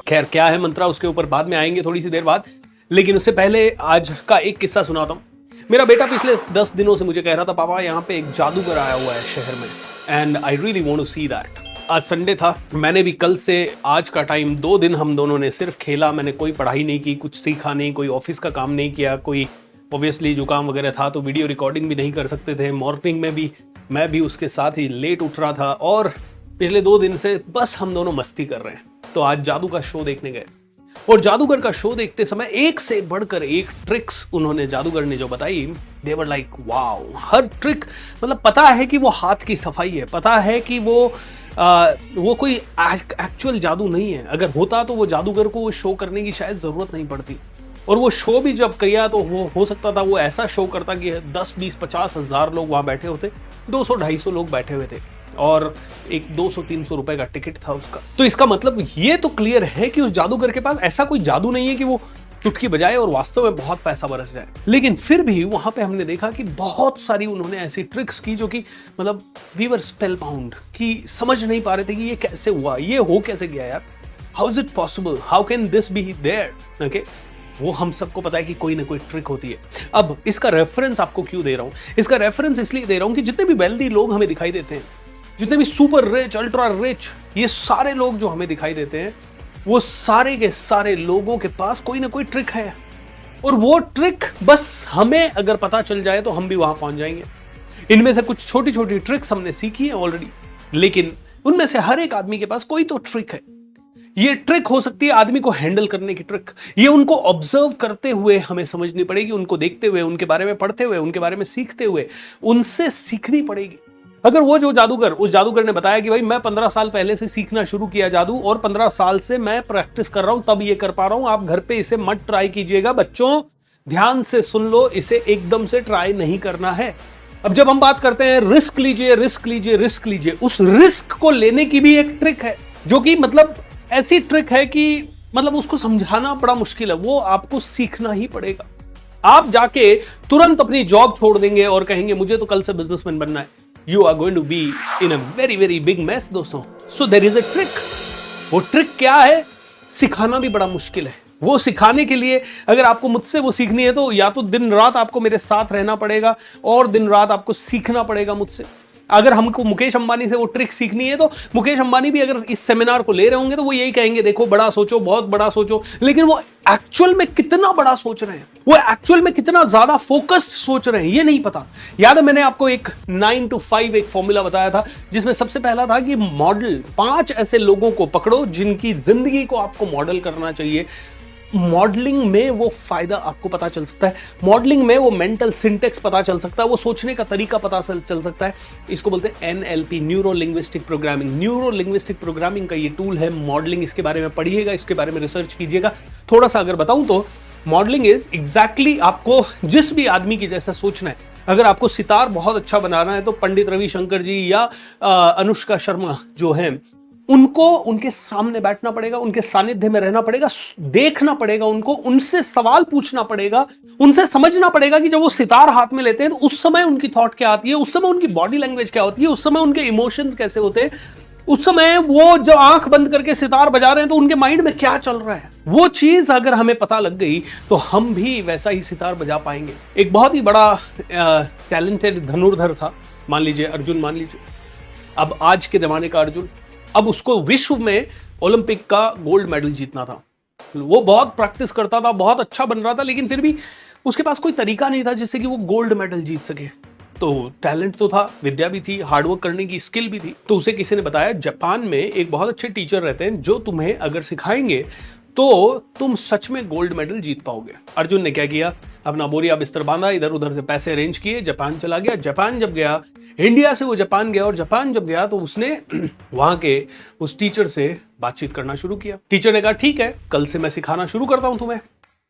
खैर क्या है मंत्रा उसके ऊपर बाद में आएंगे थोड़ी सी देर बाद, लेकिन उससे पहले आज का एक किस्सा सुनाता हूँ। मेरा बेटा पिछले 10 दिनों से मुझे कह रहा था पापा यहाँ पे एक जादूगर आया हुआ है शहर में, and I really want to see that. आज संडे था, मैंने भी कल से आज का टाइम 2 दिन हम दोनों ने सिर्फ खेला। मैंने कोई पढ़ाई नहीं की, कुछ सीखा नहीं, कोई ऑफिस का काम नहीं किया, कोई ऑब्वियसली जो काम वगैरह था तो वीडियो रिकॉर्डिंग भी नहीं कर सकते थे। मॉर्निंग में भी मैं भी उसके साथ ही लेट उठ रहा था और पिछले 2 दिन से बस हम दोनों मस्ती कर रहे हैं। तो आज जादू का शो देखने गए और जादूगर का शो देखते समय एक से बढ़कर एक ट्रिक्स उन्होंने जादूगर ने जो बताई, दे वर लाइक वाओ। हर ट्रिक मतलब पता है कि वो हाथ की सफाई है, पता है कि वो कोई एक्चुअल जादू नहीं है। अगर होता तो वो जादूगर को वो शो करने की शायद जरूरत नहीं पड़ती। और वो शो भी जब किया तो वो हो सकता था वो ऐसा शो करता कि 10, 20, 50 हजार लोग वहां बैठे होते, 200, 250 लोग बैठे हुए थे और एक 200, 300 रुपए का टिकट था उसका। तो इसका मतलब ये तो क्लियर है कि उस जादूगर के पास ऐसा कोई जादू नहीं है कि वो चुटकी बजाए और वास्तव में बहुत पैसा बरस जाए। लेकिन फिर भी वहां पे हमने देखा कि बहुत सारी उन्होंने ऐसी ट्रिक्स की जो कि मतलब वी वर स्पेल बाउंड, कि समझ नहीं पा रहे थे कि ये कैसे हुआ, ये हो कैसे गया यार, how is it possible, how can this be there. Okay, वो हम सबको पता है कि कोई ना कोई ट्रिक होती है। अब इसका रेफरेंस आपको क्यों दे रहा हूं? इसका रेफरेंस इसलिए दे रहा हूं कि जितने भी वेल्दी लोग हमें दिखाई देते हैं, जितने भी सुपर रिच, अल्ट्रा रिच, ये सारे लोग जो हमें दिखाई देते हैं, वो सारे के सारे लोगों के पास कोई ना कोई ट्रिक है। और वो ट्रिक बस हमें अगर पता चल जाए तो हम भी वहां पहुंच जाएंगे। इनमें से कुछ छोटी छोटी ट्रिक्स हमने सीखी है ऑलरेडी, लेकिन उनमें से हर एक आदमी के पास कोई तो ट्रिक है। ये ट्रिक हो सकती है आदमी को हैंडल करने की ट्रिक। ये उनको ऑब्जर्व करते हुए हमें समझनी पड़ेगी, उनको देखते हुए, उनके बारे में पढ़ते हुए, उनके बारे में सीखते हुए, उनसे सीखनी पड़ेगी। अगर वो जो जादूगर, उस जादूगर ने बताया कि भाई मैं 15 साल पहले से सीखना शुरू किया जादू और 15 साल से मैं प्रैक्टिस कर रहा हूं, तब ये कर पा रहा हूं, आप घर पे इसे मत ट्राई कीजिएगा। बच्चों ध्यान से सुन लो, इसे एकदम से ट्राई नहीं करना है। अब जब हम बात करते हैं रिस्क लीजिए, रिस्क लीजिए, रिस्क लीजिए, उस रिस्क को लेने की भी एक ट्रिक है, जो कि मतलब ऐसी ट्रिक है कि मतलब उसको समझाना बड़ा मुश्किल है। वो आपको सीखना ही पड़ेगा। आप जाके तुरंत अपनी जॉब छोड़ देंगे और कहेंगे मुझे तो कल से बिजनेसमैन बनना है, you are going to be in a very very big mess दोस्तों। So there is a trick. वो ट्रिक क्या है, सिखाना भी बड़ा मुश्किल है। वो सिखाने के लिए अगर आपको मुझसे वो सीखनी है तो या तो दिन रात आपको मेरे साथ रहना पड़ेगा और दिन रात आपको सीखना पड़ेगा मुझसे। अगर हमको मुकेश अंबानी से वो ट्रिक सीखनी है तो मुकेश अंबानी भी अगर इस सेमिनार को ले रहे होंगे तो वो यही कहेंगे, देखो बड़ा सोचो, बहुत बड़ा सोचो। लेकिन वो एक्चुअल में कितना बड़ा सोच रहे हैं, वो एक्चुअल में कितना ज्यादा फोकस्ड सोच रहे हैं, ये नहीं पता। याद है मैंने आपको एक 9 to 5 एक फॉर्मूला बताया था, जिसमें सबसे पहला था कि मॉडल 5 ऐसे लोगों को पकड़ो जिनकी जिंदगी को आपको मॉडल करना चाहिए। मॉडलिंग में वो फायदा आपको पता चल सकता है, मॉडलिंग में वो मेंटल सिंटेक्स पता चल सकता है, वो सोचने का तरीका पता चल सकता है। इसको बोलते हैं NLP, neuro linguistic programming. Neuro linguistic programming का ये टूल है मॉडलिंग। इसके बारे में पढ़िएगा, इसके बारे में रिसर्च कीजिएगा। थोड़ा सा अगर बताऊं तो मॉडलिंग इज एग्जैक्टली आपको जिस भी आदमी की जैसा सोचना है। अगर आपको सितार बहुत अच्छा बनाना है तो पंडित रविशंकर जी या अनुष्का शर्मा जो है, उनको उनके सामने बैठना पड़ेगा, उनके सानिध्य में रहना पड़ेगा, देखना पड़ेगा उनको, उनसे सवाल पूछना पड़ेगा, उनसे समझना पड़ेगा कि जब वो सितार हाथ में लेते हैं तो उस समय उनकी थॉट क्या आती है, उस समय उनकी बॉडी लैंग्वेज क्या होती है, उस समय उनके इमोशंस कैसे होते हैं, उस समय वो जब आंख बंद करके सितार बजा रहे हैं तो उनके माइंड में क्या चल रहा है। वो चीज अगर हमें पता लग गई तो हम भी वैसा ही सितार बजा पाएंगे। एक बहुत ही बड़ा टैलेंटेड धनुर्धर था, मान लीजिए अर्जुन, मान लीजिए अब आज के जमाने का अर्जुन। अब उसको विश्व में ओलंपिक का गोल्ड मेडल जीतना था। वो बहुत प्रैक्टिस करता था, बहुत अच्छा बन रहा था, लेकिन फिर भी उसके पास कोई तरीका नहीं था जिससे कि वो गोल्ड मेडल जीत सके। तो टैलेंट तो था, विद्या भी थी, हार्डवर्क करने की स्किल भी थी। तो उसे किसी ने बताया जापान में एक बहुत अच्छे टीचर रहते हैं जो तुम्हें अगर सिखाएंगे तो तुम सच में गोल्ड मेडल जीत पाओगे। अर्जुन ने क्या किया, अपना बोरिया बिस्तर बांधा, इधर उधर से पैसे अरेंज किए, जापान चला गया। जापान जब गया, इंडिया से वो जापान गया, और जापान जब गया तो उसने वहां के उस टीचर से बातचीत करना शुरू किया। टीचर ने कहा ठीक है, कल से मैं सिखाना शुरू करता हूं तुम्हें।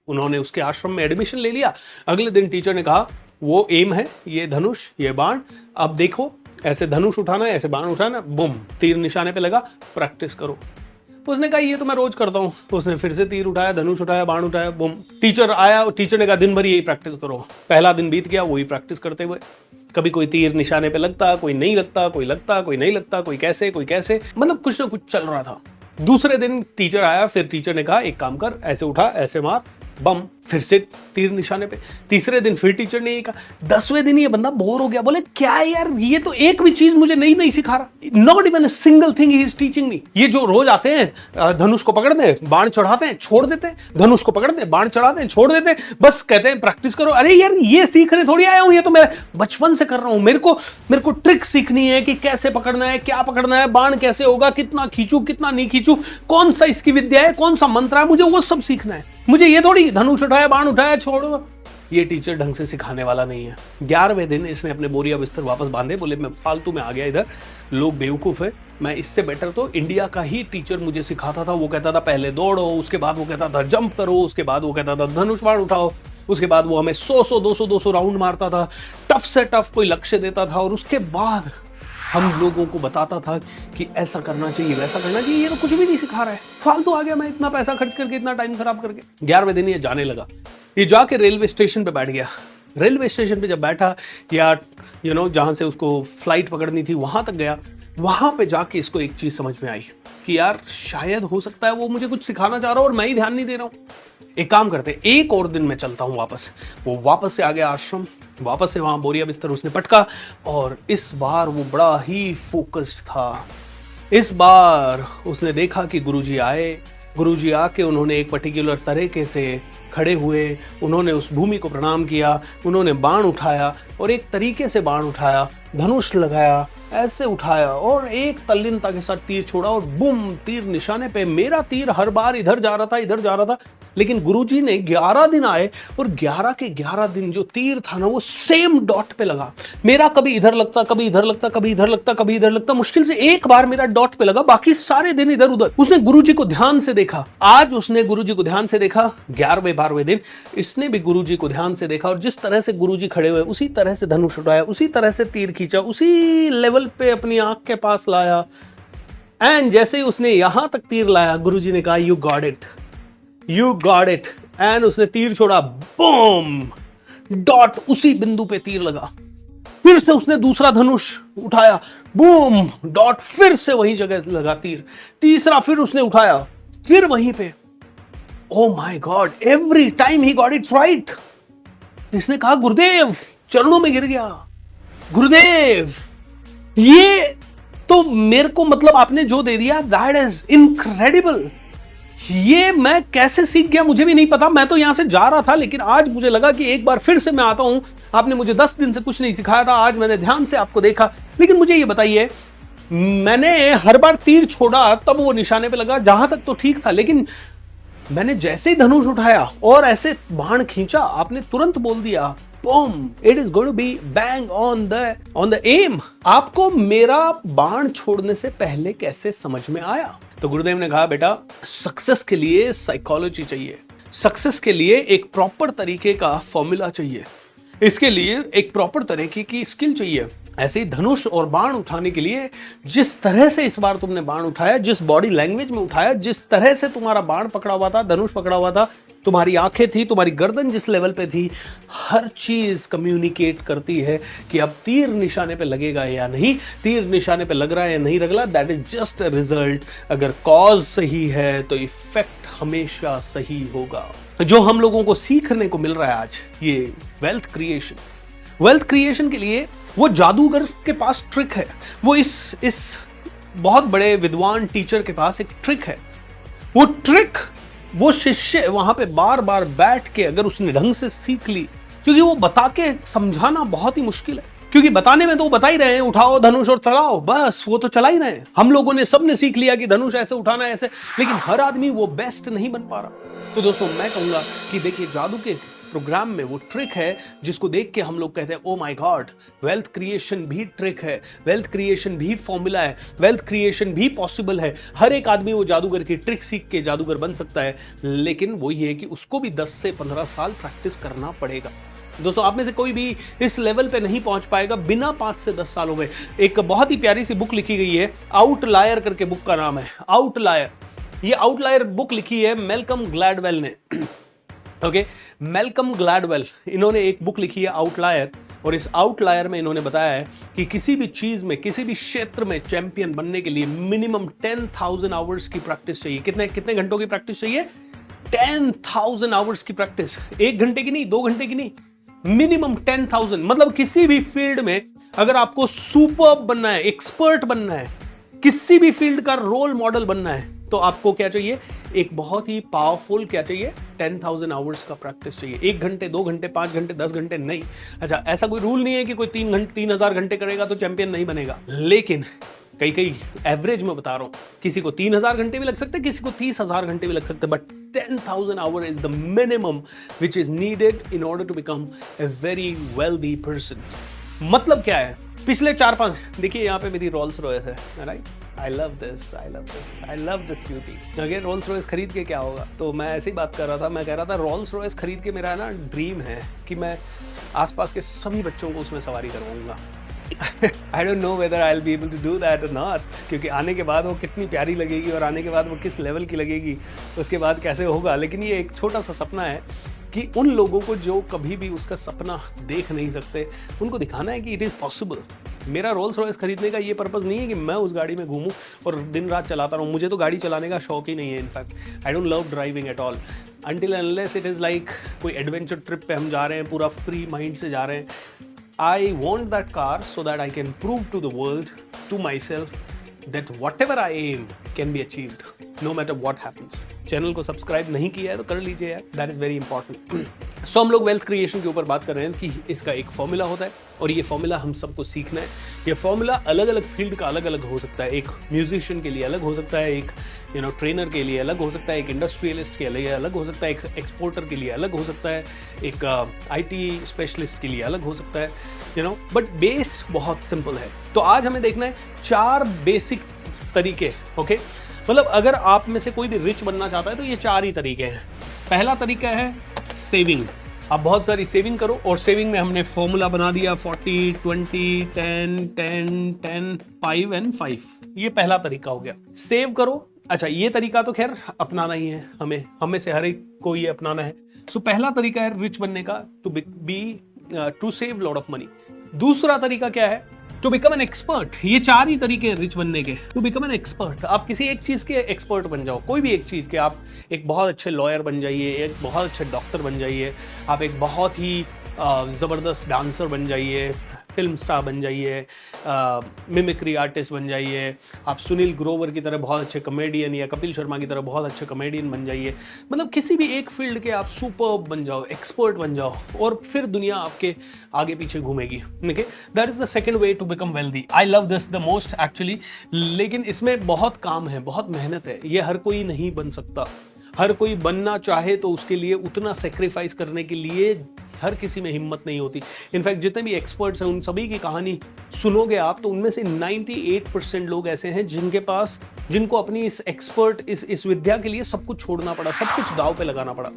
उन्होंने उसके आश्रम में एडमिशन ले लिया। अगले दिन टीचर ने कहा वो एम है, ये धनुष, ये बाण, अब देखो ऐसे धनुष उठाना है, ऐसे बाण उठाना, बुम, तीर निशाने पे लगा, प्रैक्टिस करो। उसने कहा ये तो मैं रोज करता हूँ। उसने फिर से तीर उठाया, धनुष उठाया, बाण उठाया, बुम। टीचर आया और टीचर ने कहा दिन भर यही प्रैक्टिस करो। पहला दिन बीत गया वही प्रैक्टिस करते हुए। कभी कोई तीर निशाने पे लगता, कोई नहीं लगता, कोई लगता, कोई नहीं लगता, कोई कैसे, मतलब कुछ ना कुछ चल रहा था। दूसरे दिन टीचर आया, फिर टीचर ने कहा एक काम कर, ऐसे उठा, ऐसे मार, बम, फिर से तीर निशाने पे। तीसरे दिन फिर टीचर ने ये कहा। 10वें दिन ये बंदा बोर हो गया, बोले क्या यार, ये तो एक भी चीज मुझे नई नहीं सिखा रहा, not even a single thing he is teaching me. ये जो रोज आते हैं, धनुष को पकड़ते हैं, बाण चढ़ाते हैं, छोड़ देते हैं, धनुष को पकड़ते हैं, बाण चढ़ाते हैं, छोड़ देते हैं, बस कहते हैं प्रैक्टिस करो। अरे यार, ये सीखने थोड़ी आया हूं, ये तो मैं बचपन से कर रहा हूं। मेरे को ट्रिक सीखनी है कि कैसे पकड़ना है, क्या पकड़ना है, बाण कैसे होगा, कितना खींचू, कितना नहीं खींचू, कौन सा इसकी विद्या है, कौन सा मंत्र है, मुझे वो सब सीखना है। मुझे ये थोड़ी धनुष उठाया, बाण उठाया, छोड़ो। ये टीचर ढंग से सिखाने वाला नहीं है। 11वें दिन इसने अपने बोरिया बिस्तर वापस बांधे, बोले मैं फालतू में आ गया इधर, लोग बेवकूफ है, मैं इससे बेटर तो इंडिया का ही टीचर मुझे सिखाता था। वो कहता था पहले दौड़ो, उसके बाद वो कहता था जंप करो, उसके बाद वो कहता था धनुष बाण उठाओ, उसके बाद वो हमें 100 200 राउंड मारता था, टफ से टफ कोई लक्ष्य देता था, और उसके बाद हम लोगों को बताता था कि ऐसा करना चाहिए, वैसा करना चाहिए। ये तो कुछ भी नहीं सिखा रहा है, फालतू आ गया मैं इतना पैसा खर्च करके, इतना टाइम खराब करके। 11वें दिन ये जाने लगा, ये जाके रेलवे स्टेशन पे बैठ गया। रेलवे स्टेशन पे जब बैठा, या जहां से उसको फ्लाइट पकड़नी थी वहां तक गया, वहां पे जाके इसको एक चीज समझ में आई कि यार शायद हो सकता है वो मुझे कुछ सिखाना चाह रहा हो और मैं ही ध्यान नहीं दे रहा हूं। एक काम करते, एक और दिन मैं चलता हूं वापस। वो वापस से आ गया आश्रम, वापस से वहां बोरिया बिस्तर उसने पटका, और इस बार वो बड़ा ही फोकस्ड था। इस बार उसने देखा कि गुरुजी आए, गुरुजी आके उन्होंने एक पर्टिकुलर तरीके से खड़े हुए, उन्होंने उस भूमि को प्रणाम किया, उन्होंने बाण उठाया, और एक तरीके से बाण उठाया, धनुष लगाया, ऐसे उठाया, और एक तल्लीनता के साथ तीर छोड़ा, और बूम, तीर निशाने पे। मेरा तीर हर बार इधर जा रहा था, इधर जा रहा था, लेकिन गुरुजी ने 11 दिन आए, और 11 के 11 दिन जो तीर था ना, वो सेम डॉट पे लगा। मेरा कभी इधर लगता, कभी इधर लगता, कभी इधर लगता, कभी इधर लगता, मुश्किल से एक बार मेरा डॉट पे लगा, बाकी सारे दिन इधर उधर। उसने गुरुजी को ध्यान से देखा, आज उसने गुरुजी को ध्यान से देखा। 11वें 12वें दिन इसने भी गुरुजी को ध्यान से देखा, और जिस तरह से गुरुजी खड़े हुए उसी तरह से धनुष उठाया, उसी तरह से तीर खींचा, उसी लेवल पे अपनी आंख के पास लाया। एंड जैसे ही उसने यहां तक तीर लाया, गुरुजी ने कहा you got it, you got it. And उसने तीर छोड़ा, बूम, डॉट, उसी बिंदु पे तीर लगा। फिर से उसने दूसरा धनुष उठाया, बूम, डॉट, फिर से वही जगह लगा तीर। तीसरा फिर उसने उठाया, फिर वहीं पे। Oh my God, every time he got it right. इसने कहा गुरुदेव, चरणों में गिर गया, गुरुदेव ये तो मेरे को, मतलब आपने जो दे दिया, दैट इज इनक्रेडिबल। ये मैं कैसे सीख गया मुझे भी नहीं पता। मैं तो यहां से जा रहा था, लेकिन आज मुझे लगा कि एक बार फिर से मैं आता हूं। आपने मुझे 10 दिन से कुछ नहीं सिखाया था, आज मैंने ध्यान से आपको देखा। लेकिन मुझे ये बताइए, मैंने हर बार तीर छोड़ा तब वो निशाने पे लगा, जहां तक तो ठीक था, लेकिन मैंने जैसे ही धनुष उठाया और ऐसे बाण खींचा, आपने तुरंत बोल दिया boom, it is going to be bang on the aim. आपको मेरा बाण छोड़ने से पहले कैसे समझ में आया? तो गुरुदेव ने कहा बेटा, सक्सेस के लिए साइकोलॉजी चाहिए, सक्सेस के लिए एक प्रॉपर तरीके का फॉर्मूला चाहिए, इसके लिए एक प्रॉपर तरीके की स्किल चाहिए। ऐसे ही धनुष और बाण उठाने के लिए जिस तरह से इस बार तुमने बाण उठाया, जिस बॉडी लैंग्वेज में उठाया, जिस तरह से तुम्हारा बाण पकड़ा हुआ था, धनुष पकड़ा हुआ था, तुम्हारी आंखें थी, तुम्हारी गर्दन जिस लेवल पे थी, हर चीज कम्युनिकेट करती है कि अब तीर निशाने पे लगेगा या नहीं, तीर निशाने पे लग रहा है या नहीं लग रहा, that is just a result. अगर कॉज सही है तो इफेक्ट हमेशा सही होगा। जो हम लोगों को सीखने को मिल रहा है आज, ये वेल्थ क्रिएशन के लिए वो जादूगर के पास ट्रिक है, वो इस बहुत बड़े विद्वान टीचर के पास एक ट्रिक है। वो ट्रिक वो शिष्य वहां पे बार बार बैठ के अगर उसने ढंग से सीख ली, क्योंकि वो बता के समझाना बहुत ही मुश्किल है, क्योंकि बताने में तो वो बता ही रहे हैं, उठाओ धनुष और चलाओ, बस वो तो चला ही रहे हैं। हम लोगों ने सबने सीख लिया कि धनुष ऐसे उठाना है ऐसे, लेकिन हर आदमी वो बेस्ट नहीं बन पा रहा। तो दोस्तों मैं कहूंगा कि देखिए, जादू के प्रोग्राम में वो ट्रिक है जिसको देख के हम लोग कहते हैं oh my God, wealth creation भी ट्रिक है, वेल्थ क्रिएशन भी फॉर्मूला है, वेल्थ क्रिएशन भी पॉसिबल है। हर एक आदमी वो जादूगर की ट्रिक सीख के जादूगर बन सकता है, लेकिन वो ये है कि उसको भी 10 से 15 साल प्रैक्टिस करना पड़ेगा। दोस्तों आप में से कोई भी इस लेवल पे नहीं पहुंच पाएगा बिना 5 से 10 सालों में। एक बहुत ही प्यारी सी बुक लिखी गई है, आउटलायर करके बुक का नाम है, आउटलायर। ये आउटलायर बुक लिखी है मैल्कम ग्लैडवेल ने। ओके, मैल्कम ग्लैडवेल, इन्होंने एक बुक लिखी है आउटलायर। और इस आउटलायर में इन्होंने बताया है कि किसी भी चीज में, किसी भी क्षेत्र में चैंपियन बनने के लिए मिनिमम 10,000 आवर्स की प्रैक्टिस चाहिए। कितने कितने घंटों की प्रैक्टिस चाहिए? 10,000 आवर्स की प्रैक्टिस। 1 घंटे की नहीं, 2 घंटे की नहीं, मिनिमम 10,000। मतलब किसी भी फील्ड में अगर आपको सुपर बनना है, एक्सपर्ट बनना है, किसी भी फील्ड का रोल मॉडल बनना है, तो आपको क्या चाहिए? एक बहुत ही पावरफुल क्या चाहिए? 10,000 आवर्स का प्रैक्टिस चाहिए। 1 घंटे, 2 घंटे, 5 घंटे, 10 घंटे नहीं। अच्छा, ऐसा कोई रूल नहीं है कि कोई 3,000 घंटे करेगा तो चैंपियन नहीं बनेगा, लेकिन कई एवरेज में बता रहा हूं, किसी को 3,000 घंटे भी लग सकते हैं, किसी को 30,000 घंटे भी लग सकते हैं, but 10,000 hour is the minimum which is needed in order to become a very wealthy person. मतलब क्या है? पिछले 4-5, देखिए यहाँ पे मेरी रोल्स रॉयस है, right? I love this, I love this, I love this beauty. अगर रोल्स रॉयस खरीद के क्या होगा? तो मैं ऐसे ही बात कर रहा था, मैं कह रहा था रोल्स रॉयस खरीद के मेरा ना ड्रीम है कि मैं आसपास के सभी बच्चों को उसमें सवारी करवाऊंगा। I don't know whether I will be able to do that और नॉट, क्योंकि आने के बाद वो कितनी प्यारी लगेगी और आने के बाद वो किस लेवल की लगेगी, उसके बाद कैसे होगा। लेकिन ये एक छोटा सा सपना है कि उन लोगों को जो कभी भी उसका सपना देख नहीं सकते, उनको दिखाना है कि इट इज़ पॉसिबल। मेरा रोल्स रॉयस खरीदने का ये पर्पज़ नहीं है कि मैं उस गाड़ी में घूमूं और दिन रात चलाता रहूं। मुझे तो गाड़ी चलाने का शौक ही नहीं है। In fact I don't love driving at all until unless it is like कोई एडवेंचर ट्रिप पे हम जा रहे हैं, पूरा फ्री माइंड से जा रहे हैं। I want that car so that I can prove to the world, to myself, that whatever I aim can be achieved, no matter what happens. Channel को सब्सक्राइब नहीं किया है तो कर लीजिए यार, दैट इज वेरी इंपॉर्टेंट। सो हम लोग वेल्थ क्रिएशन के ऊपर बात कर रहे हैं कि इसका एक फॉर्मूला होता है और ये फॉर्मूला हम सबको सीखना है। ये फॉर्मूला अलग अलग फील्ड का अलग अलग हो सकता है। एक म्यूजिशियन के लिए अलग हो सकता है, एक ट्रेनर के लिए अलग हो सकता है, एक इंडस्ट्रियलिस्ट के लिए अलग हो सकता है, एक एक्सपोर्टर के लिए अलग हो सकता है, एक IT स्पेशलिस्ट के लिए अलग हो सकता है, बट बेस बहुत सिंपल है। तो आज हमें देखना है 4 बेसिक तरीके। ओके, मतलब अगर आप में से कोई भी रिच बनना चाहता है तो ये 4 ही तरीके हैं। पहला तरीका है सेविंग। आप बहुत सारी सेविंग करो, और सेविंग में हमने फॉर्मूला बना दिया 40, 20, 10, 10, 10, 5 एंड 5। ये पहला तरीका हो गया, सेव करो। अच्छा, ये तरीका तो खैर अपनाना ही है, हमें से हर एक को ये अपनाना है। सो पहला तरीका है रिच बनने का, to save lot of money. दूसरा तरीका क्या है? To become an expert. ये 4 ही तरीके हैं रिच बनने के। टू बिकम एन एक्सपर्ट, आप किसी एक चीज के एक्सपर्ट बन जाओ, कोई भी एक चीज के। आप एक बहुत अच्छे लॉयर बन जाइए, एक बहुत अच्छे डॉक्टर बन जाइए, आप एक बहुत ही ज़बरदस्त डांसर बन जाइए, फिल्म स्टार बन जाइए, मिमिक्री आर्टिस्ट बन जाइए, आप सुनील ग्रोवर की तरह बहुत अच्छे कॉमेडियन या कपिल शर्मा की तरह बहुत अच्छे कॉमेडियन बन जाइए। मतलब किसी भी एक फील्ड के आप सुपर बन जाओ, एक्सपर्ट बन जाओ, और फिर दुनिया आपके आगे पीछे घूमेगी। Okay, that is the second way to become wealthy. I love this the most actually, लेकिन इसमें बहुत काम है, बहुत मेहनत है। ये हर कोई नहीं बन सकता। हर कोई बनना चाहे तो उसके लिए उतना सेक्रीफाइस करने के लिए हर किसी में हिम्मत नहीं होती। इनफैक्ट जितने भी एक्सपर्ट्स हैं उन सभी की कहानी सुनोगे आप तो उनमें से 98% लोग ऐसे हैं जिनको अपनी इस विद्या के लिए सब कुछ छोड़ना पड़ा, सब कुछ दाव पे लगाना पड़ा।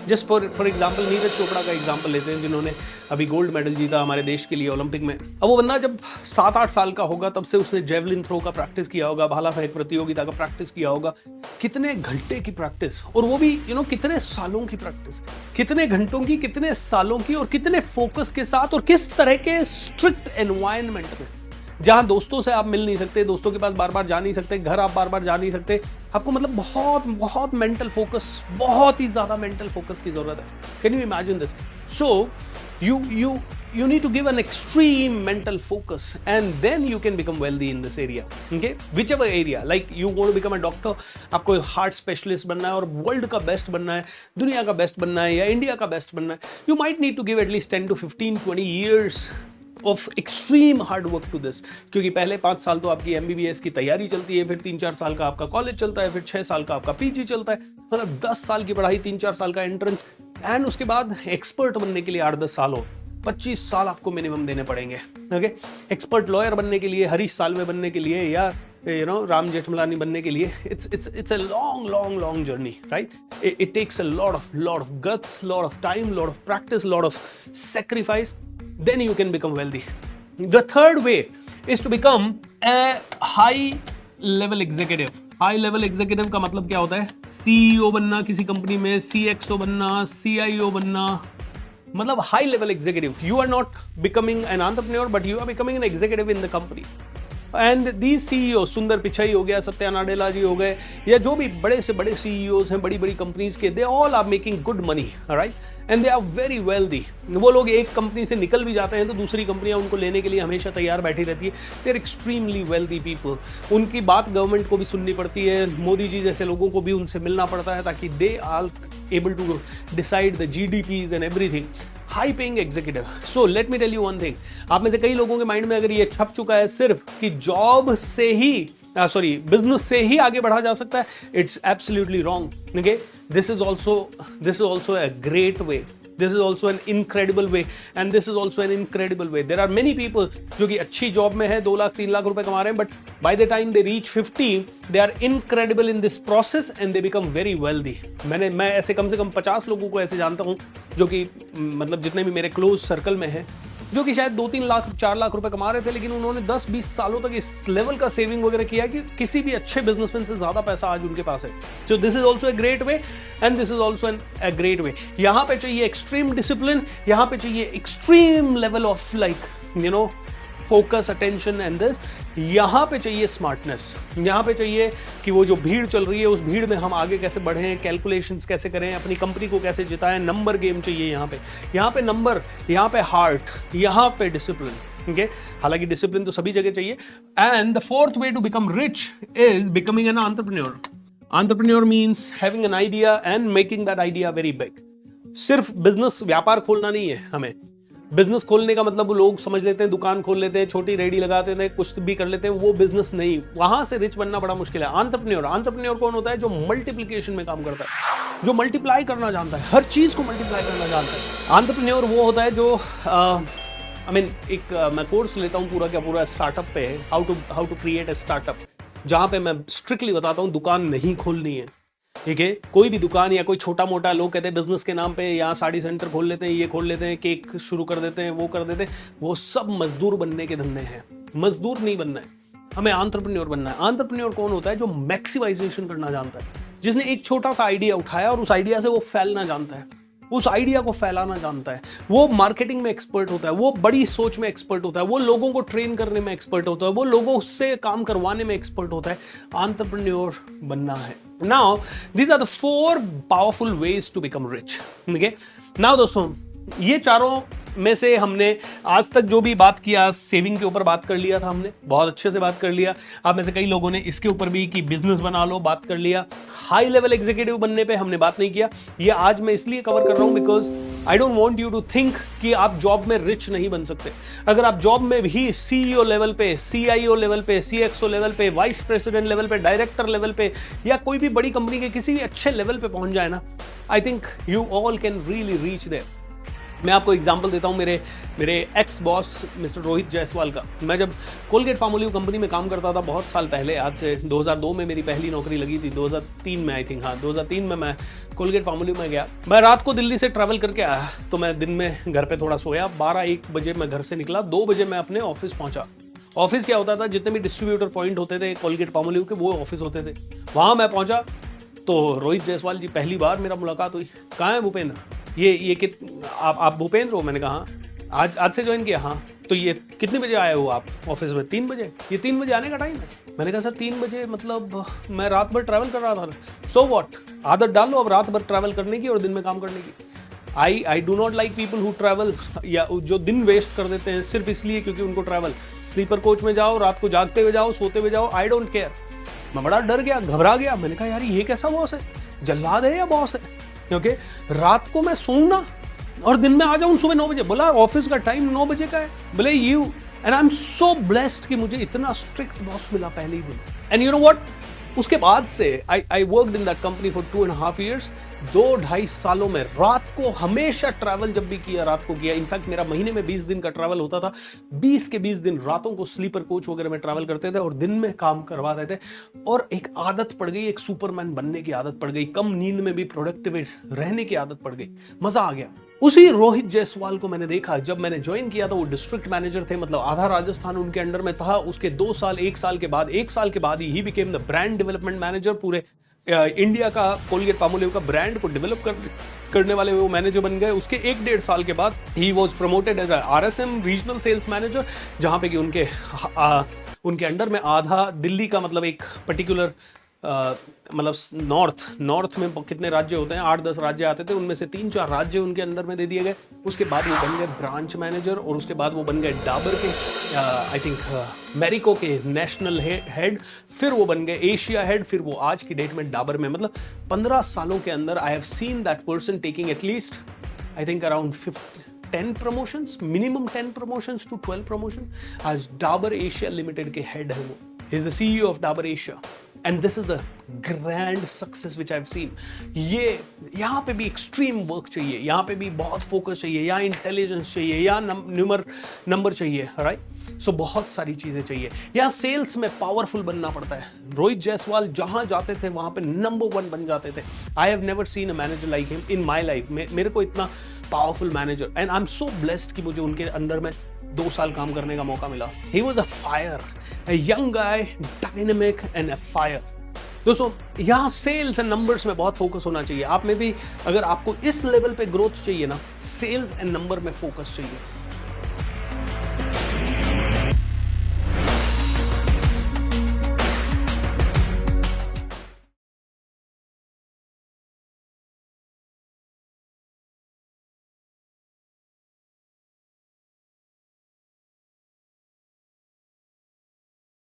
Just for example Neeraj Chopra का एग्जाम्पल लेते हैं, जिन्होंने अभी गोल्ड मेडल जीता हमारे देश के लिए ओलंपिक में। अब वो बंदा जब 7-8 साल का होगा तब से उसने जेवलिन थ्रो का प्रैक्टिस किया होगा, भाला फेंक प्रतियोगिता का प्रैक्टिस किया होगा। कितने घंटे की प्रैक्टिस, और वो भी कितने सालों की प्रैक्टिस, कितने घंटों की, कितने सालों की, और कितने फोकस के साथ, और किस तरह के स्ट्रिक्ट एनवायरनमेंट में, जहां दोस्तों से आप मिल नहीं सकते, दोस्तों के पास बार बार जा नहीं सकते, घर आप बार बार जा नहीं सकते। आपको मतलब बहुत बहुत मेंटल फोकस, बहुत ही ज्यादा मेंटल फोकस की जरूरत है। Can you imagine this? So you need to give an extreme mental focus and then you can become wealthy in this area. Okay, whichever area, like you want to become a doctor, आपको heart specialist बनना है और world का best बनना है, दुनिया का best बनना है, या इंडिया का बेस्ट बनना है, you might need to give at least 10 to 15, 20 years of extreme hard work to this। क्योंकि पहले 5 साल तो आपकी MBBS की तैयारी चलती है, फिर 3-4 साल का आपका कॉलेज चलता है, फिर 6 साल का आपका PG चलता है, मतलब 10 साल की पढ़ाई, 3-4 साल का एंट्रेंस, एंड उसके बाद एक्सपर्ट बनने के लिए 8-10 साल हो, 25 साल आपको मिनिमम देने पड़ेंगे। ओके, एक्सपर्ट लॉयर बनने के लिए, हरीश साल्वे बनने के लिए, या राम जेठमलानी बनने के लिए, it's a long journey, right? It takes a lot of guts, lot of time, lot of practice, lot of sacrifice. Then you can become wealthy. The third way is to become a high level executive. High level executive का मतलब क्या होता है? CEO बनना किसी company में, CXO बनना, CIO बनना, मतलब high level executive. You are not becoming an entrepreneur but you are becoming an executive in the company. And the CEO, Sundar Pichai हो गया, सत्या नाडेला जी हो गए, या जो भी बड़े से बड़े सीईओज हैं बड़ी बड़ी कंपनीज के, they all are making good money, right, and they are very wealthy. वो लोग एक कंपनी से निकल भी जाते हैं तो दूसरी कंपनियां उनको लेने के लिए हमेशा तैयार बैठी रहती है. They are extremely wealthy people. उनकी बात गवर्नमेंट को भी सुननी पड़ती है, मोदी जी जैसे लोगों को भी उनसे मिलना पड़ता है, ताकि they are able to decide the GDPs and everything. High paying executive. So let me tell you one thing. आप में से कई लोगों के माइंड में अगर ये छप चुका है सिर्फ कि जॉब से ही बिजनेस से ही आगे बढ़ा जा सकता है, it's absolutely wrong. Okay, this is also a great way. This is also an incredible way, and this is also an incredible way. There are many people जो कि अच्छी जॉब में है, 2 लाख 3 लाख रुपए कमा रहे हैं, but by the time they reach 50, they are incredible in this process and they become very wealthy. मैं ऐसे कम से कम 50 लोगों को ऐसे जानता हूँ जो कि मतलब जितने भी मेरे क्लोज सर्कल में है, जो कि शायद 2-3 लाख 4 लाख रुपए कमा रहे थे, लेकिन उन्होंने 10-20 सालों तक इस लेवल का सेविंग वगैरह किया कि किसी भी अच्छे बिजनेसमैन से ज्यादा पैसा आज उनके पास है. So this is also a great way and this is also a great way. यहाँ पे चाहिए एक्सट्रीम डिसिप्लिन, यहाँ पे चाहिए extreme level of like focus, attention and this. यहाँ पे चाहिए स्मार्टनेस. यहाँ पे चाहिए कि वो जो भीड़ चल रही है उस भीड़ में हम आगे कैसे बढ़ें, कैलकुलेशंस कैसे करें, अपनी कंपनी को कैसे जिताएं. नंबर गेम चाहिए यहाँ पे नंबर, यहाँ पे हार्ट, यहाँ पे डिसिप्लिन. Okay? हालांकि डिसिप्लिन तो सभी जगह चाहिए. And the fourth way to become rich is becoming an entrepreneur. Entrepreneur means having an idea and making that idea very big. सिर्फ बिजनेस व्यापार खोलना नहीं है. हमें बिजनेस खोलने का मतलब वो लोग समझ लेते हैं दुकान खोल लेते हैं, छोटी रेडी लगाते हैं, कुछ भी कर लेते हैं, वो बिजनेस नहीं. वहां से रिच बनना बड़ा मुश्किल है. एंटरप्रेन्योर कौन होता है? जो मल्टीप्लिकेशन में काम करता है, जो मल्टीप्लाई करना जानता है, हर चीज को मल्टीप्लाई करना जानता है. एंटरप्रेन्योर वो होता है जो मैं कोर्स लेता हूँ पूरा का पूरा स्टार्टअप पे है, how to create a startup, जहां पे मैं स्ट्रिक्टली बताता हूँ दुकान नहीं खोलनी है. ठीक है, कोई भी दुकान या कोई छोटा मोटा, लोग कहते हैं बिजनेस के नाम पे यहाँ साड़ी सेंटर खोल लेते हैं, ये खोल लेते हैं, केक शुरू कर देते हैं, वो कर देते हैं, वो सब मजदूर बनने के धंधे हैं. मजदूर नहीं बनना है, हमें एंटरप्रेन्योर बनना है. एंटरप्रेन्योर कौन होता है? जो मैक्सिमाइजेशन करना जानता है, जिसने एक छोटा सा आइडिया उठाया और उस आइडिया से वो फैलना जानता है, उस आइडिया को फैलाना जानता है. वो मार्केटिंग में एक्सपर्ट होता है, वो बड़ी सोच में एक्सपर्ट होता है, वो लोगों को ट्रेन करने में एक्सपर्ट होता है, वो लोगों से काम करवाने में एक्सपर्ट होता है. एंटरप्रेन्योर बनना है. Now, these are the 4 powerful ways to become rich. Okay? Now, दोस्तों, ये चारों में से हमने आज तक जो भी बात किया, सेविंग के ऊपर बात कर लिया था हमने, बहुत अच्छे से बात कर लिया. आप में से कई लोगों ने इसके ऊपर भी कि बिजनेस बना लो बात कर लिया. हाई लेवल एग्जीक्यूटिव बनने पे हमने बात नहीं किया. ये आज मैं इसलिए कवर कर रहा हूं because I don't want you to think कि आप जॉब में रिच नहीं बन सकते. अगर आप जॉब में भी CEO लेवल पे, CIO लेवल पे, CXO लेवल पे, वाइस प्रेसिडेंट लेवल पे, डायरेक्टर लेवल पे, या कोई भी बड़ी कंपनी के किसी भी अच्छे लेवल पे पहुंच जाए ना, I think you all can really reach there. मैं आपको एग्जांपल देता हूं मेरे ex boss mister Rohit Jaiswal का. मैं जब कोलगेट पामोलिव कंपनी में काम करता था बहुत साल पहले, आज से 2002 में मेरी पहली नौकरी लगी थी, 2003 में आई थिंक, हाँ 2003 में मैं कोलगेट पामोलिव में गया. मैं रात को दिल्ली से ट्रैवल करके आया, तो मैं दिन में घर पे थोड़ा सोया. 12-1 बजे मैं घर से निकला, 2 बजे मैं अपने ऑफिस पहुंचा. ऑफिस क्या होता था, जितने भी डिस्ट्रीब्यूटर पॉइंट होते थे कोलगेट पामोलिव के, वो ऑफिस होते थे. वहाँ मैं पहुँचा तो रोहित जायसवाल जी, पहली बार मेरा मुलाकात हुई. कहाँ है भूपेंद्र? ये आप भूपेंद्र हो? मैंने कहा आज से ज्वाइन किया. हाँ, तो ये कितने बजे आए हो आप ऑफिस में? 3 बजे. ये 3 बजे आने का टाइम है? मैंने कहा सर 3 बजे मतलब मैं रात भर ट्रैवल कर रहा था. सो व्हाट, आदत डालो अब रात भर ट्रैवल करने की और दिन में काम करने की. I do not like people who travel, या जो दिन वेस्ट कर देते हैं सिर्फ इसलिए क्योंकि उनको ट्रैवल. स्लीपर कोच में जाओ, रात को जागते हुए जाओ, सोते हुए जाओ, आई डोंट केयर. मैं बड़ा डर गया, घबरा गया. मैंने कहा यार ये कैसा बॉस है, जल्लाद है या बॉस है? क्योंकि रात को मैं सोऊं ना और दिन में आ जाऊं सुबह 9 बजे. बोला ऑफिस का टाइम 9 बजे का है. बोले you, and I am so blessed कि मुझे इतना स्ट्रिक्ट बॉस मिला पहले ही दिन. एंड यू नो व्हाट, उसके बाद से I worked in that company for 2.5 years. 2-2.5 सालों में रात को हमेशा ट्रैवल जब भी किया, रात को किया. इनफैक्ट मेरा महीने में 20 दिन का ट्रैवल होता था. 20 के 20 दिन रातों को स्लीपर कोच वगैरह में ट्रैवल करते थे और दिन में काम करवा देते. और एक आदत पड़ गई, एक सुपरमैन बनने की आदत पड़ गई, कम नींद में भी प्रोडक्टिव रहने की आदत पड़ गई. मजा आ गया. उसी रोहित जायसवाल को मैंने देखा जब मैंने ज्वाइन किया था. वो डिस्ट्रिक्ट मैनेजर थे, मतलब आधा राजस्थान उनके अंडर में था. उसके 2 साल, 1 साल के बाद he became the brand development manager. पूरे इंडिया का कोलगेट पामोलिव का ब्रांड को डेवलप करने वाले वो मैनेजर बन गए। उसके 1-1.5 साल के बाद ही was promoted as RSM regional sales manager, जहाँ पे कि उनके अंडर में आधा दिल्ली का मतलब एक पर्टिकुलर मतलब नॉर्थ में कितने राज्य होते हैं, 8-10 राज्य आते थे, उनमें से 3-4 राज्य उनके अंदर में दे दिए गए। उसके बाद वो बन गए ब्रांच मैनेजर और उसके बाद वो बन गए डाबर के आई थिंक मैरिको के नेशनल हेड, फिर वो बन गए एशिया हेड, फिर वो आज की डेट में डाबर में। मतलब 15 सालों के अंदर I have seen that person taking at least I think around 10 promotions, minimum 10 promotions to 12 promotion. आज डाबर एशिया लिमिटेड के हेड है वो, he is the CEO of Dabur Asia and this is the grand success which I have seen. ये यहाँ पे भी extreme work चाहिए, यहाँ पे भी बहुत फोकस चाहिए, यहाँ इंटेलिजेंस चाहिए, यहाँ नंबर चाहिए, राइट। सो बहुत सारी चीजें चाहिए। यहाँ सेल्स में पावरफुल बनना पड़ता है। रोहित जायसवाल जहां जाते थे वहां पे नंबर 1 बन जाते थे। I have never seen a manager like him in my life. मेरे को इतना powerful manager and I am so blessed कि मुझे उनके अंडर में 2 साल काम करने का मौका मिला। He was a fire, a young guy, dynamic and a fire। दोस्तों यहाँ सेल्स एंड नंबर्स में बहुत फोकस होना चाहिए। आप में भी अगर आपको इस लेवल पे ग्रोथ चाहिए ना, सेल्स एंड नंबर में फोकस चाहिए।